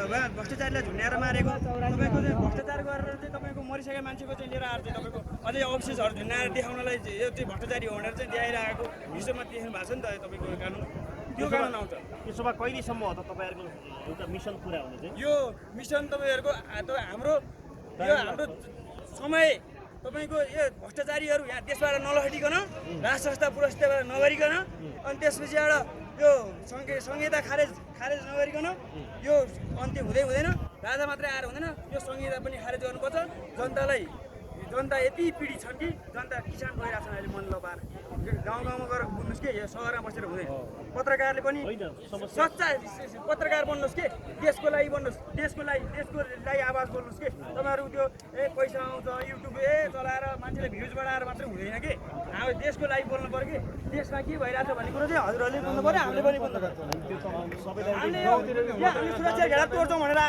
भ्रष्टाचारीलाई झुन्ड्याएर मारेको तपाईँको चाहिँ भ्रष्टाचार गरेर चाहिँ तपाईँको मरिसकेको मान्छेको चाहिँ लिएर आएर चाहिँ तपाईँको अझै अफिसर्सहरू झुन्ड्याएर देखाउनलाई यो चाहिँ भ्रष्टाचारी हो भनेर चाहिँ देखाइरहेको विश्वमा देख्नु भएको छ नि त तपाईँको कानुन त्यो कानुन आउँछ। त्यसो भए कहिलेसम्म हो त तपाईँहरूको एउटा मिसन पुरा हुने चाहिँ? यो मिसन तपाईँहरूको हाम्रो समय तपाईँको यो भ्रष्टाचारीहरू यहाँ देशबाट नलहटिकन राष्ट्र संस्था पुरस्कारबाट नगरिकन अनि त्यसपछिबाट यो संहिता खारेज नगरिकन यो अन्त्य हुँदैन। राजा मात्रै आएर हुँदैन, यो संहिता पनि खारेज गर्नुपर्छ। जनता यति पीडित छन् कि जनता किसान भइरहेको छन् अहिले मन लगाएर गाउँ गाउँमा गएर बुझ्नुहोस् कि यो सहरमा बसेर हुँदैन। पत्रकारले पनि सच्चा पत्रकार बन्नुहोस् कि देशको लागि बन्नुहोस्, देशको लागि आवाज बोल्नुहोस् कि तपाईँहरू त्यो पैसा आउँछ युट्युब चलाएर मान्छेले भ्युज बढाएर मात्रै हुँदैन कि अब देशको लागि बोल्नु पऱ्यो कि देशमा के भइरहेछ भन्ने कुरो चाहिँ हजुरहरूले बोल्नु पऱ्यो, हामीले पनि बोल्नु पऱ्यो। हामीले सुरक्षा घेरा तोड्छौँ भनेर